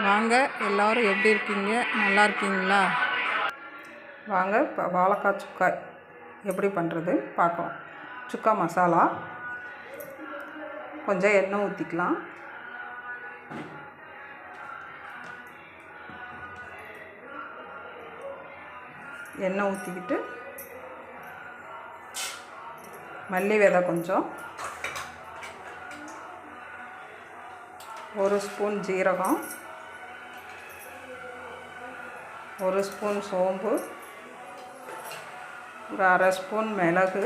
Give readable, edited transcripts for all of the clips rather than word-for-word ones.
வாங்க எல்லோரும் எப்படி இருக்கீங்க? நல்லா இருக்கீங்களா? வாங்க இப்போ வாழைக்காய் சுக்கா எப்படி பண்ணுறது பார்க்கலாம். சுக்கா மசாலா கொஞ்சம் எண்ணெய் ஊற்றிக்கலாம். எண்ணெய் ஊற்றிக்கிட்டு மல்லி விதை கொஞ்சம், 1 ஸ்பூன் ஜீரகம், 1 ஸ்பூன் சோம்பு, ஒரு 1/2 ஸ்பூன் மிளகு,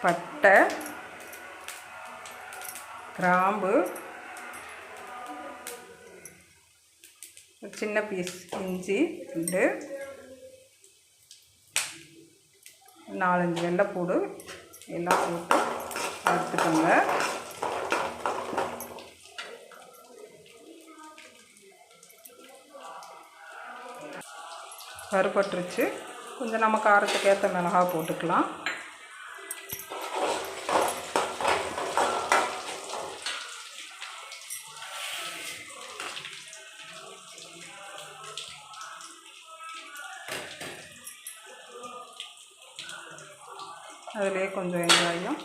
பட்டை, கிராம்பு, சின்ன பீஸ் இஞ்சி 2, 4-5 வெள்ளைப்பூடு எல்லாம் போட்டு வறுத்துக்கோங்க. வறுபட்டுருச்சு. கொஞ்சம் நம்ம காரத்துக்கு ஏற்ற மிளகாய் போட்டுக்கலாம். அதிலே கொஞ்சம் வெங்காயம்,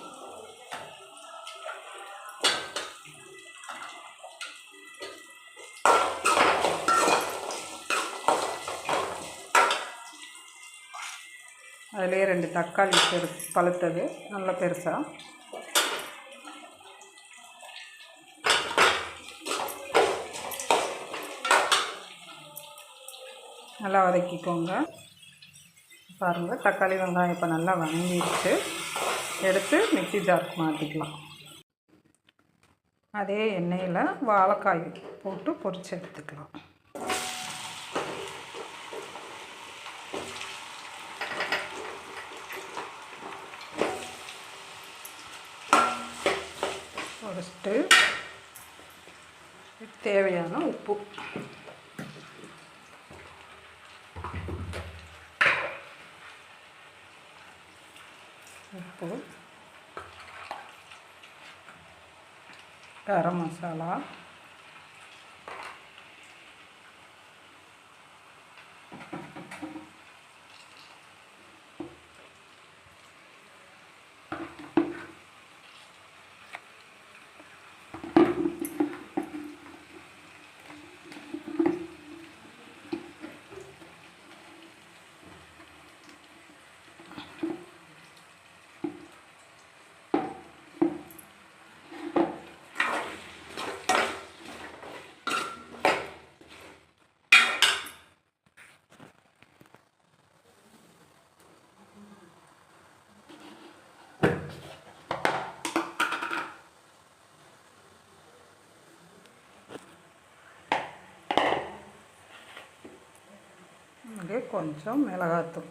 அதிலே 2 தக்காளி பழுத்தது நல்ல பெருசாக, நல்லா வதக்கிக்கோங்க. பாருங்கள், தக்காளி வெங்காயம் இப்போ நல்லா வதங்கிடுச்சு. எடுத்து மிக்ஸி ஜாருக்கு மாற்றிக்கலாம். அதே எண்ணெயில் வாழைக்காய் போட்டு பொரித்து எடுத்துக்கலாம். பொரிச்சிட்டு தேவையான உப்பு, கரம் மசாலா, இங்கே கொஞ்சம் மிளகாத்தூள்,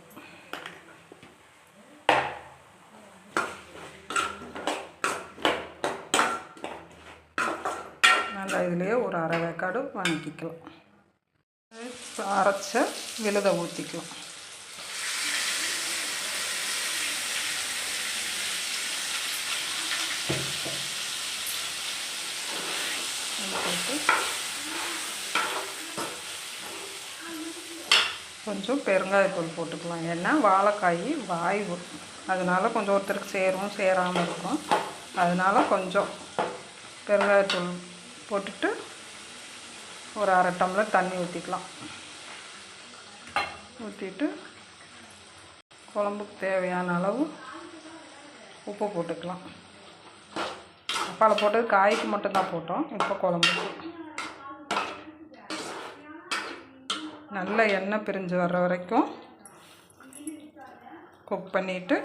நல்லா இதுலேயே ஒரு 1/2 வேக்காடு வதக்கிக்கலாம். அரைச்ச விழுதை ஊற்றிக்கலாம். கொஞ்சம் பெருங்காயத்தூள் போட்டுக்கலாம். ஏன்னா வாழைக்காய் வாய்வு, அதனால் கொஞ்சம் ஒருத்தருக்கு சேரும் சேராமல் இருக்கும். அதனால் கொஞ்சம் பெருங்காயத்தூள் போட்டுட்டு ஒரு 1/2 டம்ளர் தண்ணி ஊற்றிக்கலாம். ஊற்றிட்டு குழம்புக்கு தேவையான அளவு உப்பு போட்டுக்கலாம். அப்பால் போட்டது காய்க்கு மட்டும்தான் போட்டோம். இப்போ குழம்புக்கு நல்ல எண்ணெய் பிரிஞ்சு வர்ற வரைக்கும் குக் பண்ணிவிட்டு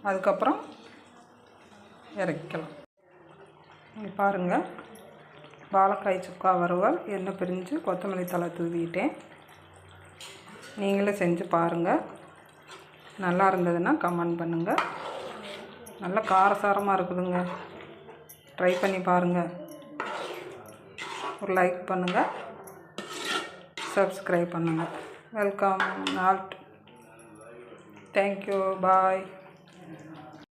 அதுக்கப்புறம் இறக்கிக்கலாம். பாருங்கள், வாழைக்காய் சுக்கா வறுவல் எண்ணெய் பிரிஞ்சு கொத்தமல்லி தழை தூவிட்டேன். நீங்களே செஞ்சு பாருங்கள். நல்லா இருந்ததுன்னா கமெண்ட் பண்ணுங்கள். நல்ல காரசாரமாக இருக்குதுங்க. ட்ரை பண்ணி பாருங்கள். ஒரு லைக் பண்ணுங்கள், சப்ஸ்கிரைப் பண்ணுங்கள். Welcome not. Thank you, bye.